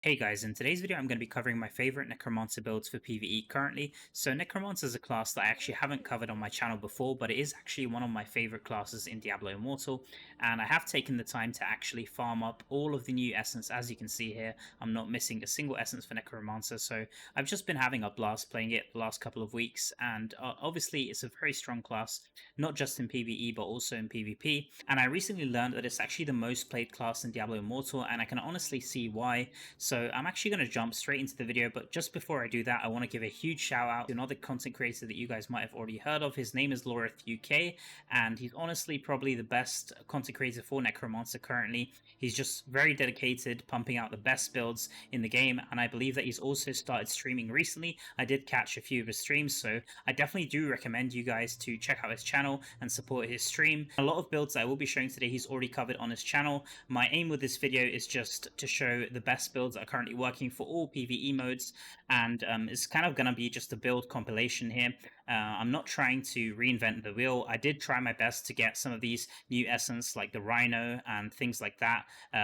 Hey guys, in today's video I'm going to be covering my favorite Necromancer builds for PvE currently. So Necromancer is a class that I actually haven't covered on my channel before, but it is actually one of my favorite classes in Diablo Immortal, and I have taken the time to actually farm up all of the new essence. As you can see here, I'm not missing a single essence for Necromancer, so I've just been having a blast playing it the last couple of weeks, and obviously it's a very strong class, not just in PvE but also in PvP, and I recently learned that it's actually the most played class in Diablo Immortal, and I can honestly see why. So I'm actually going to jump straight into the video, but just before I do that, I want to give a huge shout out to another content creator that you guys might have already heard of. His name is Laureth UK, and he's honestly probably the best content creator for Necromancer currently. He's just very dedicated, pumping out the best builds in the game, and I believe that he's also started streaming recently. I did catch a few of his streams, so I definitely do recommend you guys to check out his channel and support his stream. A lot of builds I will be showing today he's already covered on his channel. My aim with this video is just to show the best builds that are currently working for all PvE modes, and it's kind of going to be just a build compilation here. I'm not trying to reinvent the wheel. I did try my best to get some of these new essence like the Rhino and things like that,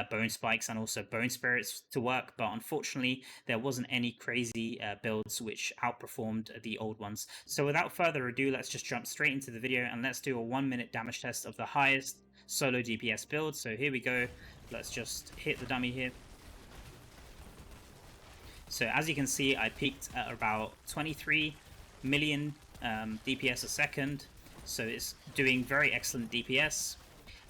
Bone Spikes and also Bone Spirits to work, but unfortunately there wasn't any crazy builds which outperformed the old ones. So without further ado, let's just jump straight into the video and let's do a 1-minute damage test of the highest solo DPS build. So here we go. Let's just hit the dummy here. So as you can see, I peaked at about 23 million DPS a second. So it's doing very excellent DPS.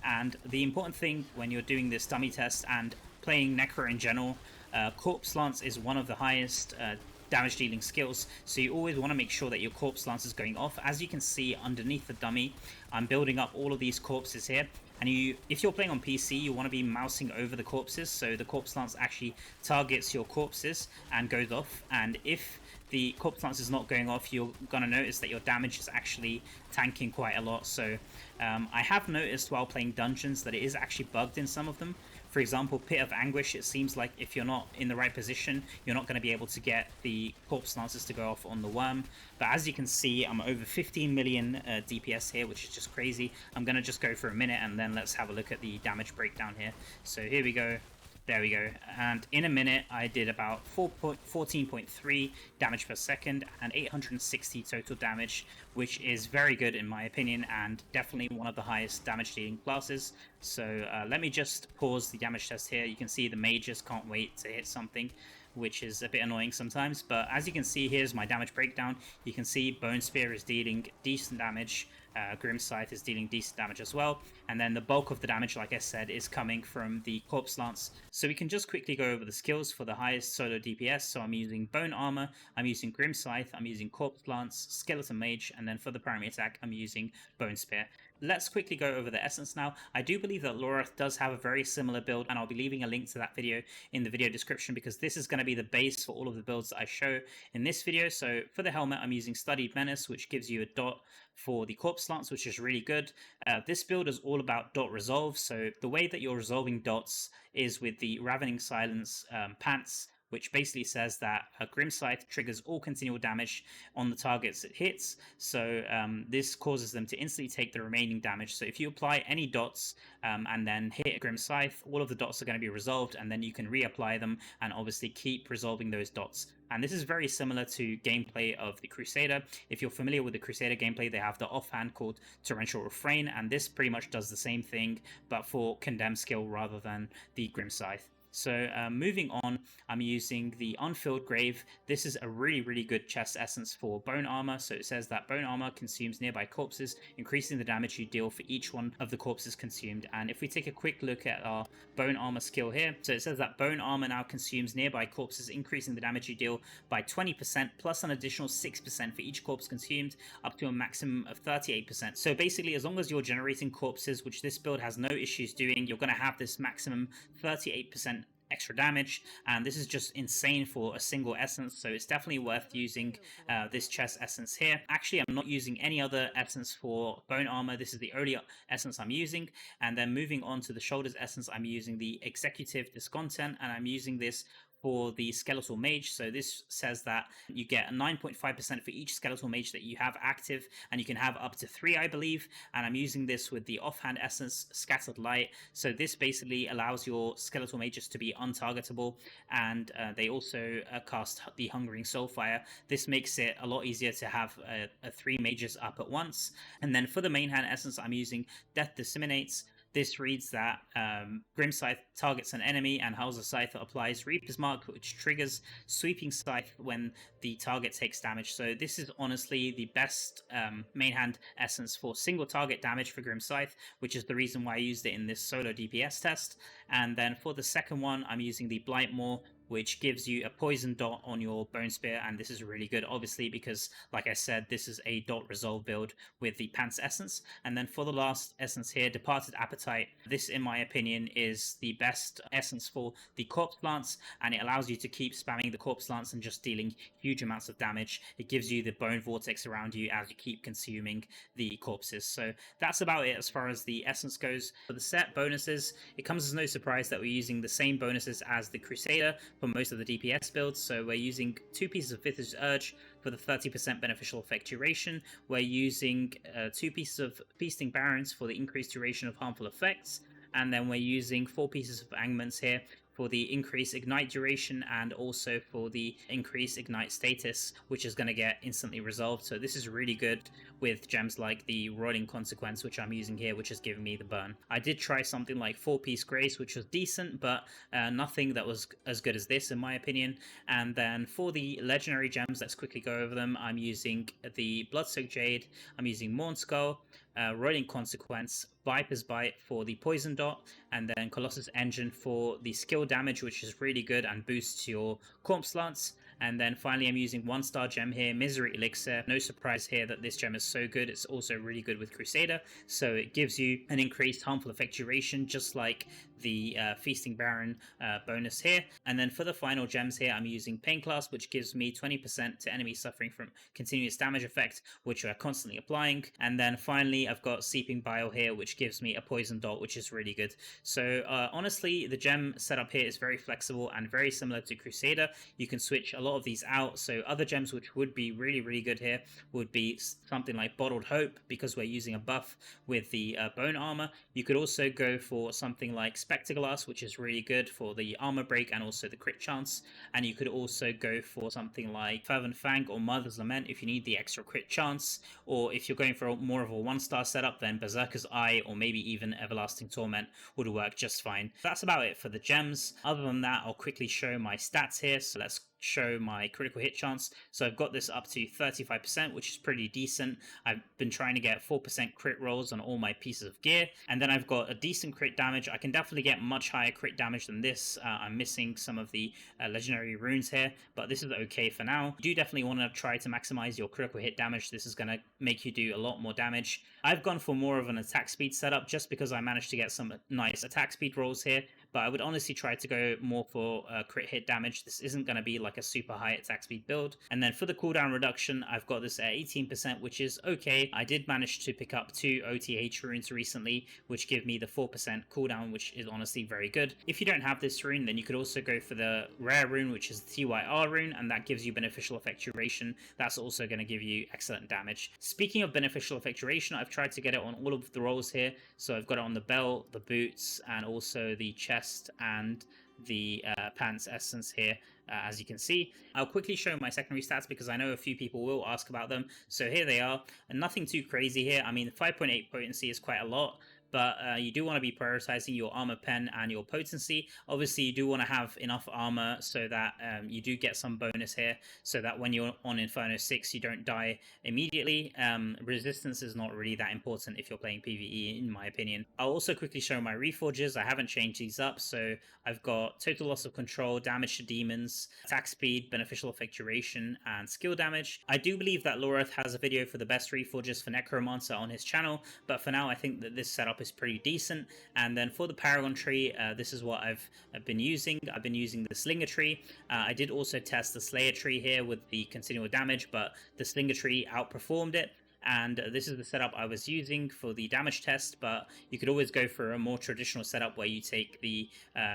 And the important thing when you're doing this dummy test and playing Necro in general, Corpse Lance is one of the highest damage dealing skills, so you always want to make sure that your Corpse Lance is going off. As you can see underneath the dummy, I'm building up all of these corpses here, and if you're playing on PC, you want to be mousing over the corpses, so the Corpse Lance actually targets your corpses and goes off. And if the Corpse Lance is not going off, you're going to notice that your damage is actually tanking quite a lot. So I have noticed while playing dungeons that it is actually bugged in some of them. For example, Pit of Anguish, it seems like if you're not in the right position, you're not going to be able to get the Corpse Lances to go off on the worm. But as you can see, I'm over 15 million DPS here, which is just crazy. I'm going to just go for a minute and then let's have a look at the damage breakdown here. So here we go. There we go. And in a minute, I did about 14.3 damage per second and 860 total damage, which is very good in my opinion, and definitely one of the highest damage dealing classes. So let me just pause the damage test here. You can see the mages can't wait to hit something, which is a bit annoying sometimes. But as you can see, here's my damage breakdown. You can see Bone Spear is dealing decent damage. Grim Scythe is dealing decent damage as well, and then the bulk of the damage, like I said, is coming from the Corpse Lance. So we can just quickly go over the skills for the highest solo DPS. So I'm using Bone Armor, I'm using Grim Scythe, I'm using Corpse Lance, Skeletal Mage, and then for the primary attack, I'm using Bone Spear. Let's quickly go over the essence now. I do believe that Laureth does have a very similar build, and I'll be leaving a link to that video in the video description, because this is going to be the base for all of the builds that I show in this video. So for the helmet, I'm using Studied Menace, which gives you a dot for the Corpse Lance, which is really good. This build is all about dot resolve, so the way that you're resolving dots is with the Ravening Silence pants, which basically says that a Grim Scythe triggers all continual damage on the targets it hits, so this causes them to instantly take the remaining damage. So if you apply any dots and then hit a Grim Scythe, all of the dots are going to be resolved, and then you can reapply them and obviously keep resolving those dots. And this is very similar to gameplay of the Crusader. If you're familiar with the Crusader gameplay, they have the offhand called Torrential Refrain, and this pretty much does the same thing, but for Condemn skill rather than the Grim Scythe. So moving on, I'm using the Unfilled Grave. This is a really good chest essence for Bone Armor. So it says that Bone Armor consumes nearby corpses, increasing the damage you deal for each one of the corpses consumed. And if we take a quick look at our Bone Armor skill here, so it says that Bone Armor now consumes nearby corpses, increasing the damage you deal by 20%, plus an additional 6% for each corpse consumed, up to a maximum of 38%. So basically, as long as you're generating corpses, which this build has no issues doing, you're going to have this maximum 38% extra damage, and this is just insane for a single essence, so it's definitely worth using this chest essence here. Actually, I'm not using any other essence for Bone Armor. This is the only essence I'm using. And then moving on to the Shoulders essence, I'm using the Executive Discontent, and I'm using this for the Skeletal Mage. So this says that you get 9.5% for each Skeletal Mage that you have active, and you can have up to 3, I believe. And I'm using this with the Offhand Essence Scattered Light. So this basically allows your Skeletal Mages to be untargetable, and they also cast the Hungering Soulfire. This makes it a lot easier to have 3 mages up at once. And then for the main hand essence, I'm using Death Disseminates. This reads that Grim Scythe targets an enemy and Howls of Scythe applies Reaper's Mark, which triggers Sweeping Scythe when the target takes damage. So this is honestly the best main hand essence for single target damage for Grim Scythe, which is the reason why I used it in this solo DPS test. And then for the second one, I'm using the Blightmoor, which gives you a poison dot on your Bone Spear, and this is really good, obviously, because, like I said, this is a dot resolve build with the Pants Essence. And then for the last essence here, Departed Appetite, this, in my opinion, is the best essence for the Corpse Lance, and it allows you to keep spamming the Corpse Lance and just dealing huge amounts of damage. It gives you the Bone Vortex around you as you keep consuming the corpses. So that's about it as far as the essence goes. For the set bonuses, it comes as no surprise that we're using the same bonuses as the Crusader for most of the DPS builds. So we're using 2 pieces of Vith's Urge for the 30% beneficial effect duration. We're using 2 pieces of Feasting Barons for the increased duration of harmful effects. And then we're using 4 pieces of Angments here for the increased ignite duration and also for the increased ignite status, which is going to get instantly resolved. So this is really good with gems like the Roiling Consequence, which I'm using here, which is giving me the burn. I did try something like 4-piece Grace, which was decent, but nothing that was as good as this, in my opinion. And then for the legendary gems, let's quickly go over them. I'm using the Bloodsoaked Jade, I'm using Morn Skull, Roiling Consequence, Viper's Bite for the Poison Dot, and then Colossus Engine for the skill damage, which is really good and boosts your Corpse Lance. And then finally, I'm using 1-star gem here, Misery Elixir. No surprise here that this gem is so good. It's also really good with Crusader. So it gives you an increased harmful effect duration, just like the Feasting Baron bonus here. And then for the final gems here, I'm using Pain Class, which gives me 20% to enemies suffering from continuous damage effect, which we're constantly applying. And then finally, I've got Seeping Bile here, which gives me a Poison Dot, which is really good. So honestly, the gem setup here is very flexible and very similar to Crusader. You can switch a lot of these out. So other gems which would be really good here would be something like Bottled Hope, because we're using a buff with the bone armor. You could also go for something like Spectaglass, which is really good for the armor break and also the crit chance. And you could also go for something like Fervent Fang or Mother's Lament if you need the extra crit chance, or if you're going for more of a 1-star setup, then Berserker's Eye or maybe even Everlasting Torment would work just fine. That's about it for the gems. Other than that, I'll quickly show my stats here. So let's show my critical hit chance. So I've got this up to 35%, which is pretty decent. I've been trying to get 4% crit rolls on all my pieces of gear, and then I've got a decent crit damage. I can definitely get much higher crit damage than this. I'm missing some of the legendary runes here, but this is okay for now. You do definitely want to try to maximize your critical hit damage. This is going to make you do a lot more damage. I've gone for more of an attack speed setup just because I managed to get some nice attack speed rolls here, but I would honestly try to go more for crit hit damage. This isn't going to be like a super high attack speed build. And then for the cooldown reduction, I've got this at 18%, which is okay. I did manage to pick up 2 OTH runes recently, which give me the 4% cooldown, which is honestly very good. If you don't have this rune, then you could also go for the rare rune, which is the TYR rune, and that gives you beneficial effect duration. That's also going to give you excellent damage. Speaking of beneficial effect duration, I've tried to get it on all of the rolls here. So I've got it on the belt, the boots, and also the chest and the pants essence here, as you can see. I'll quickly show my secondary stats because I know a few people will ask about them. So here they are, and nothing too crazy here. I mean, 5.8 potency is quite a lot, but you do want to be prioritizing your armor pen and your potency. Obviously, you do want to have enough armor so that you do get some bonus here, so that when you're on Inferno 6, you don't die immediately. Resistance is not really that important if you're playing PvE, in my opinion. I'll also quickly show my Reforges. I haven't changed these up, so I've got total loss of control, damage to demons, attack speed, beneficial effect duration, and skill damage. I do believe that Laureth has a video for the best Reforges for Necromancer on his channel, but for now, I think that this setup is pretty decent. And then for the Paragon tree, this is what I've been using. I've been using the Slinger tree. I did also test the Slayer tree here with the continual damage, but the Slinger tree outperformed it. and this is the setup I was using for the damage test, but you could always go for a more traditional setup where you take the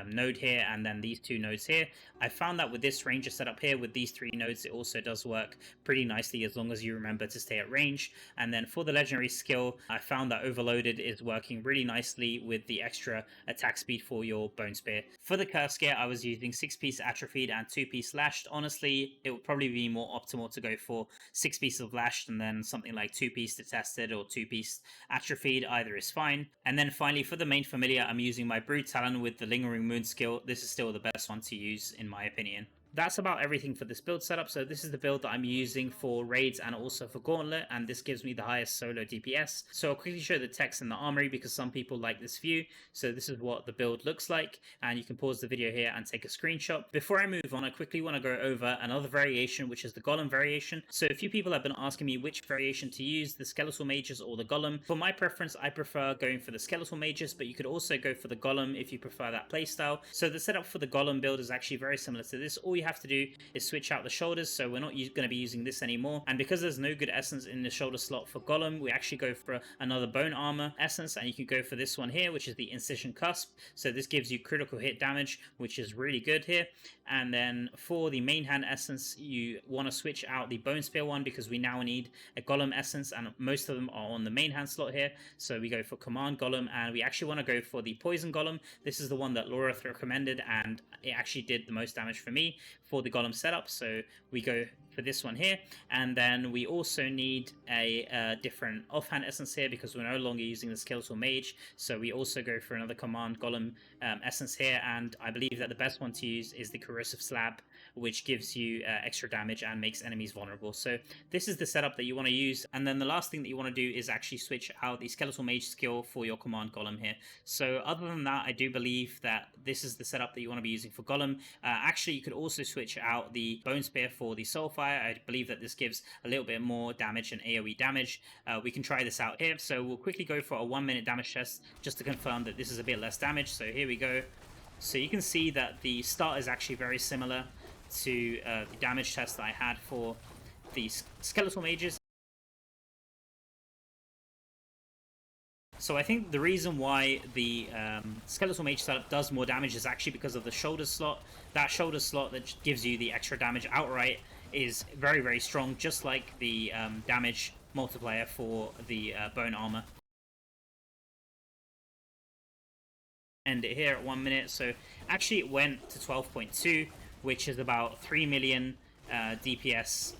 node here and then these two nodes here. I found that with this ranger setup here with these three nodes, it also does work pretty nicely as long as you remember to stay at range. And then for the legendary skill, I found that Overloaded is working really nicely with the extra attack speed for your Bone Spear. For the curse gear, I was using 6-piece Atrophied and 2-piece Lashed. Honestly, it would probably be more optimal to go for 6 pieces of Lashed and then something like 2-piece Detested or 2-piece Atrophied. Either is fine. And then finally, for the main familiar, I'm using my Brood Talon with the Lingering Moon skill. This is still the best one to use in my opinion. That's about everything for this build setup. So this is the build that I'm using for raids and also for Gauntlet, and this gives me the highest solo DPS. So I'll quickly show the text in the armory because some people like this view. So this is what the build looks like, and you can pause the video here and take a screenshot. Before I move on, I quickly want to go over another variation, which is the Golem variation. So a few people have been asking me which variation to use, the Skeletal Mages or the Golem. For my preference, I prefer going for the Skeletal Mages, but you could also go for the Golem if you prefer that playstyle. So the setup for the Golem build is actually very similar to this. All you have to do is switch out the shoulders, so we're not going to be using this anymore. And because there's no good essence in the shoulder slot for Golem, we actually go for another bone armor essence, and you can go for this one here, which is the Incision Cusp. So this gives you critical hit damage, which is really good here. And then for the main hand essence, you want to switch out the Bone Spear one because we now need a Golem essence, and most of them are on the main hand slot here. So we go for Command Golem, and we actually want to go for the Poison Golem. This is the one that Laureth recommended, and it actually did the most damage for me for the Golem setup. So we go for this one here, and then we also need a different offhand essence here because we're no longer using the Skeletal Mage. So we also go for another Command Golem essence here, and I believe that the best one to use is the Corrosive Slab, which gives you extra damage and makes enemies vulnerable. So this is the setup that you want to use. And then the last thing that you want to do is actually switch out the Skeletal Mage skill for your Command Golem here. So other than that, I do believe that this is the setup that you want to be using for Golem. Actually, you could also switch out the Bone Spear for the Soulfire. I believe that this gives a little bit more damage and AoE damage. We can try this out here. So we'll quickly go for a 1-minute damage test just to confirm that this is a bit less damage. So here we go. So you can see that the start is actually very similar to the damage test that I had for the Skeletal Mages. So I think the reason why the Skeletal Mage setup does more damage is actually because of the shoulder slot. That shoulder slot that gives you the extra damage outright is very, very strong, just like the damage multiplier for the bone armor. End it here at 1 minute. So actually it went to 12.2, which is about 3 million DPS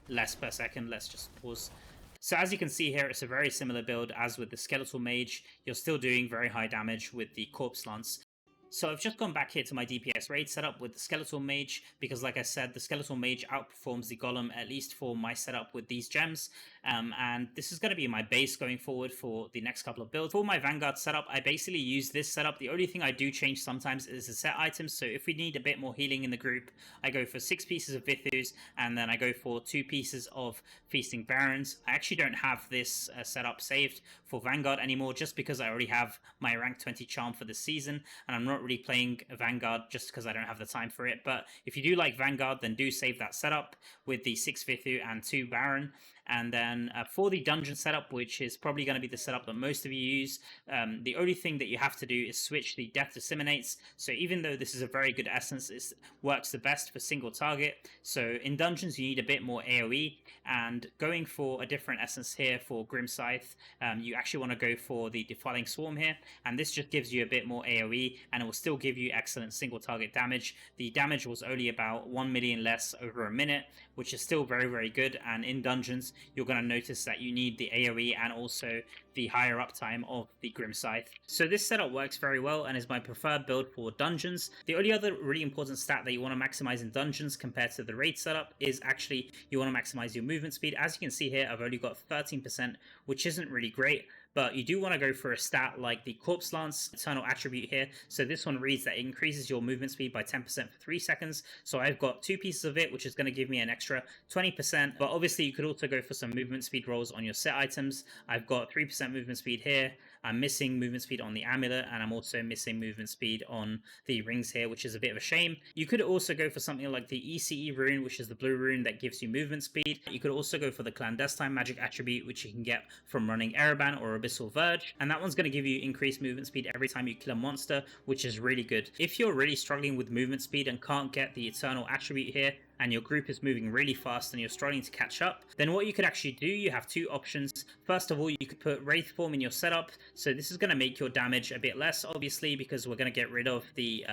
less per second. Let's just pause. So as you can see here, it's a very similar build as with the Skeletal Mage. You're still doing very high damage with the Corpse Lance. So I've just gone back here to my DPS raid setup with the Skeletal Mage, because like I said, the Skeletal Mage outperforms the Golem, at least for my setup with these gems. And this is going to be my base going forward for the next couple of builds. For my Vanguard setup, I basically use this setup. The only thing I do change sometimes is the set items. So if we need a bit more healing in the group, I go for 6 pieces of Vithus, and then I go for 2 pieces of Feasting Barons. I actually don't have this setup saved for Vanguard anymore, just because I already have my rank 20 charm for this season, and I'm not really playing Vanguard just because I don't have the time for it. But if you do like Vanguard, then do save that setup with the 6 Vithu and 2 Baron. And then for the dungeon setup, which is probably going to be the setup that most of you use, the only thing that you have to do is switch the Death Disseminates. So even though this is a very good essence, it works the best for single target. So in dungeons, you need a bit more AoE, and going for a different essence here for Grim Scythe, you actually want to go for the Defiling Swarm here, and this just gives you a bit more AoE, and it will still give you excellent single target damage. The damage was only about 1 million less over a minute, which is still very, very good, and in dungeons, you're going to notice that you need the AoE and also the higher uptime of the Grim Scythe. So this setup works very well and is my preferred build for dungeons. The only other really important stat that you want to maximize in dungeons compared to the raid setup is actually you want to maximize your movement speed. As you can see here, I've only got 13%, which isn't really great, but you do want to go for a stat like the Corpse Lance Eternal Attribute here. So this one reads that it increases your movement speed by 10% for 3 seconds. So I've got 2 pieces of it, which is going to give me an extra 20%. But obviously you could also go for some movement speed rolls on your set items. I've got 3% movement speed here. I'm missing movement speed on the amulet, and I'm also missing movement speed on the rings here, which is a bit of a shame. You could also go for something like the ECE rune, which is the blue rune that gives you movement speed. You could also go for the clandestine magic attribute, which you can get from running Ereban or Abyssal Verge, and that one's going to give you increased movement speed every time you kill a monster, which is really good. If you're really struggling with movement speed and can't get the Eternal attribute here, and your group is moving really fast and you're struggling to catch up, then what you could actually do, you have two options. First of all, you could put Wraith Form in your setup. So this is going to make your damage a bit less, obviously, because we're going to get rid of the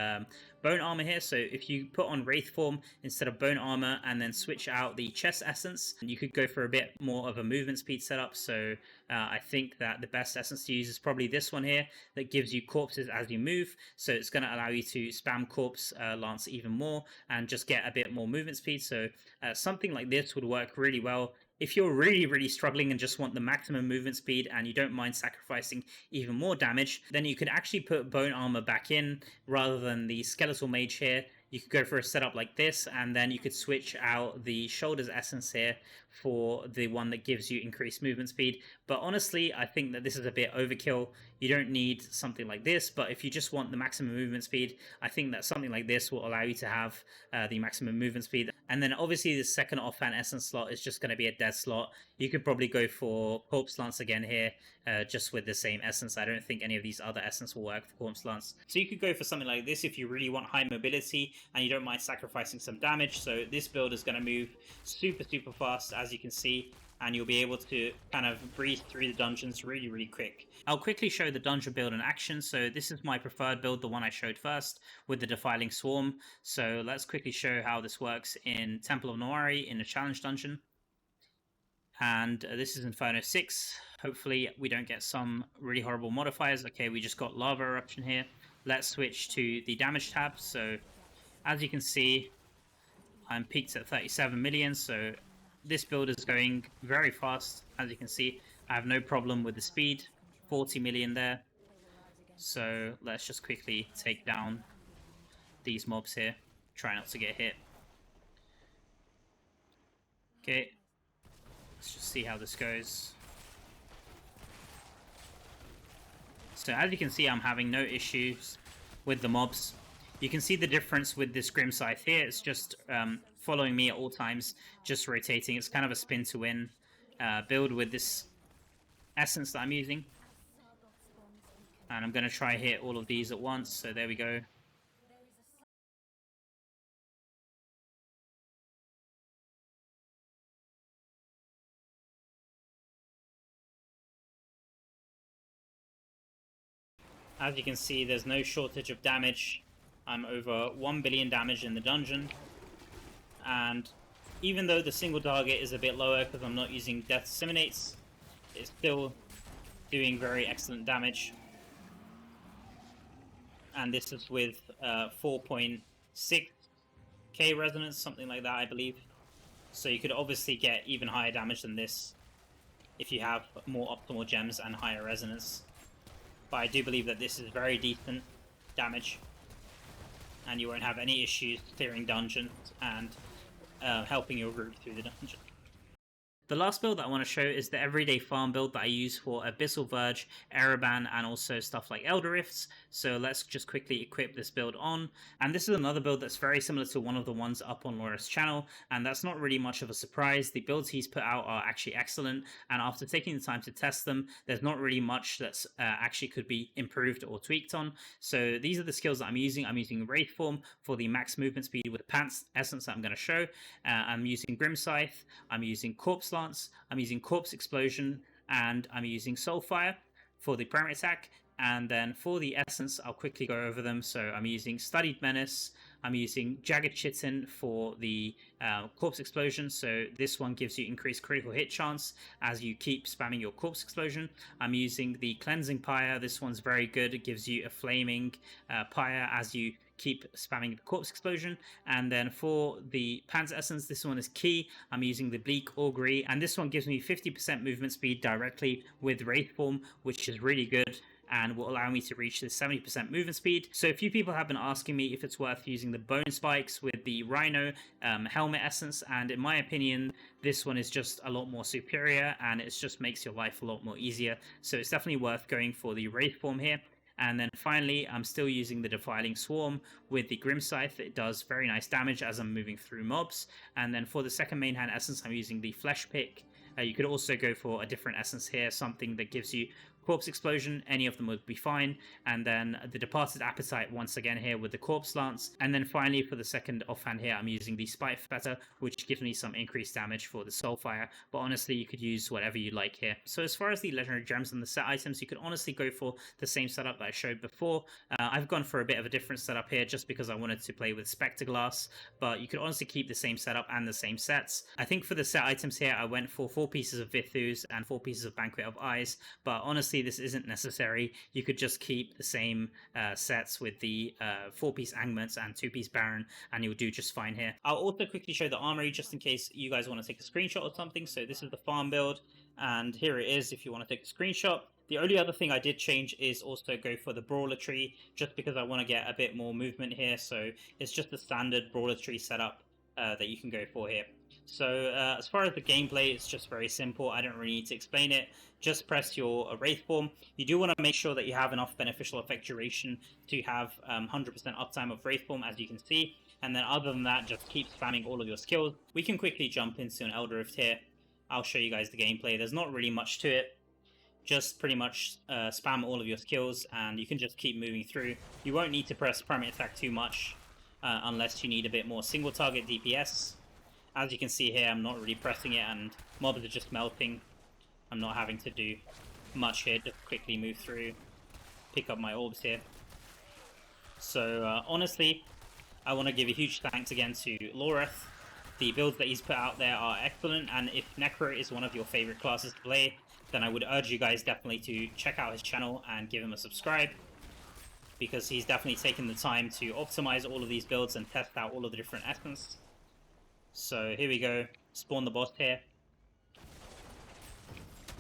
bone armor here. So if you put on Wraith Form instead of bone armor and then switch out the chest essence, you could go for a bit more of a movement speed setup. So I think that the best essence to use is probably this one here that gives you corpses as you move. So it's going to allow you to spam corpse lance even more and just get a bit more movement speed. So something like this would work really well. If you're really struggling and just want the maximum movement speed and you don't mind sacrificing even more damage, then you could actually put bone armor back in rather than the skeletal mage here. You could go for a setup like this, and then you could switch out the shoulders essence here for the one that gives you increased movement speed. But honestly, I think that this is a bit overkill. You don't need something like this, but if you just want the maximum movement speed, I think that something like this will allow you to have the maximum movement speed. And then obviously the second offhand essence slot is just going to be a dead slot. You could probably go for Corpse Lance again here, just with the same essence. I don't think any of these other essence will work for Corpse Lance. So you could go for something like this if you really want high mobility and you don't mind sacrificing some damage. So this build is going to move super fast, as you can see, and you'll be able to kind of breeze through the dungeons really quick. I'll quickly show the dungeon build in action. So this is my preferred build, the one I showed first with the Defiling Swarm. So let's quickly show how this works in Temple of Noari in a challenge dungeon. And this is Inferno 6. Hopefully we don't get some really horrible modifiers. Okay, we just got Lava Eruption here. Let's switch to the damage tab. So as you can see, I'm peaked at 37 million, so this build is going very fast. As you can see, I have no problem with the speed, 40 million there. So let's just quickly take down these mobs here, try not to get hit. Okay, let's just see how this goes. So as you can see, I'm having no issues with the mobs. You can see the difference with this Grim Scythe here. It's just following me at all times, just rotating. It's kind of a spin to win build with this essence that I'm using. And I'm going to try hit all of these at once. So there we go. As you can see, there's no shortage of damage. I'm over 1 billion damage in the dungeon. And even though the single target is a bit lower because I'm not using Death Disseminates, it's still doing very excellent damage. And this is with 4.6k resonance, something like that, I believe. So you could obviously get even higher damage than this if you have more optimal gems and higher resonance. But I do believe that this is very decent damage, and you won't have any issues clearing dungeons and helping your group through the dungeon. The last build that I want to show is the everyday farm build that I use for Abyssal Verge, Ereban, and also stuff like Elder Rifts. So let's just quickly equip this build on. And this is another build that's very similar to one of the ones up on Laureth's channel, and that's not really much of a surprise. The builds he's put out are actually excellent, and after taking the time to test them, there's not really much that's actually could be improved or tweaked on. So these are the skills that I'm using. I'm using Wraith Form for the max movement speed with the Pants Essence that I'm going to show. I'm using Grim Scythe, I'm using Corpse Lance, I'm using Corpse Explosion, and I'm using Soulfire for the primary attack. And then for the essence, I'll quickly go over them. So I'm using Studied Menace, I'm using Jagged Chitin for the Corpse Explosion. So this one gives you increased critical hit chance as you keep spamming your Corpse Explosion. I'm using the Cleansing Pyre. This one's very good. It gives you a flaming pyre as you keep spamming the Corpse Explosion. And then for the Pants Essence, this one is key. I'm using the Bleak Augury, and this one gives me 50% movement speed directly with Wraith Form, which is really good. and will allow me to reach this 70% movement speed. So a few people have been asking me if it's worth using the bone spikes with the Rhino helmet essence, and in my opinion, this one is just a lot more superior, and it just makes your life a lot more easier. So it's definitely worth going for the Wraith form here. And then finally, I'm still using the Defiling Swarm with the Grim Scythe. It does very nice damage as I'm moving through mobs. And then for the second main hand essence, I'm using the Flesh Pick. You could also go for a different essence here, something that gives you Corpse Explosion. Any of them would be fine. And then the Departed Appetite once again here with the Corpse Lance. And then finally for the second offhand here, I'm using the Spite Fetter, which gives me some increased damage for the Soulfire. But honestly, you could use whatever you like here. So as far as the legendary gems and the set items, you could honestly go for the same setup that I showed before. I've gone for a bit of a different setup here just because I wanted to play with Spectre Glass, but you could honestly keep the same setup and the same sets. I think for the set items here, I went for 4 pieces of Vithus and 4 pieces of Banquet of Eyes, but honestly, this isn't necessary. You could just keep the same sets with the 4-piece Angments and 2-piece Baron, and you'll do just fine here. I'll also quickly show the armory just in case you guys want to take a screenshot or something. So this is the farm build, and here it is if you want to take a screenshot. The only other thing I did change is also go for the Brawler tree, just because I want to get a bit more movement here. So it's just the standard Brawler tree setup that you can go for here. So as far as the gameplay, it's just very simple. I don't really need to explain it. Just press your Wraith form. You do want to make sure that you have enough beneficial effect duration to have 100% uptime of Wraith form, as you can see. And then other than that, just keep spamming all of your skills. We can quickly jump into an Elder Rift here. I'll show you guys the gameplay. There's not really much to it. Just pretty much spam all of your skills, and you can just keep moving through. You won't need to press primary attack too much unless you need a bit more single target DPS. As you can see here, I'm not really pressing it, and mobs are just melting. I'm not having to do much here, just quickly move through, pick up my orbs here. So honestly, I want to give a huge thanks again to Laureth. The builds that he's put out there are excellent, and if Necro is one of your favorite classes to play, then I would urge you guys definitely to check out his channel and give him a subscribe, because he's definitely taken the time to optimize all of these builds and test out all of the different essence. So here we go, spawn the boss here,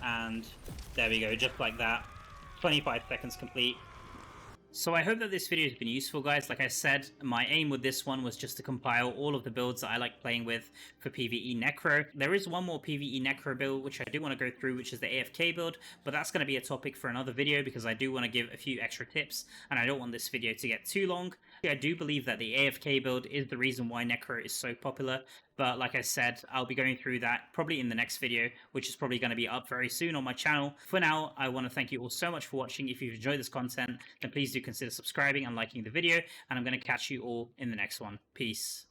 and there we go, just like that, 25 seconds complete. So I hope that this video has been useful, guys. Like I said, my aim with this one was just to compile all of the builds that I like playing with for PvE Necro. There is one more PvE Necro build which I do want to go through, which is the AFK build, but that's going to be a topic for another video because I do want to give a few extra tips, and I don't want this video to get too long. I do believe that the AFK build is the reason why Necro is so popular, but like I said, I'll be going through that probably in the next video, which is probably going to be up very soon on my channel. For now, I want to thank you all so much for watching. If you've enjoyed this content, then please do consider subscribing and liking the video, and I'm going to catch you all in the next one. Peace.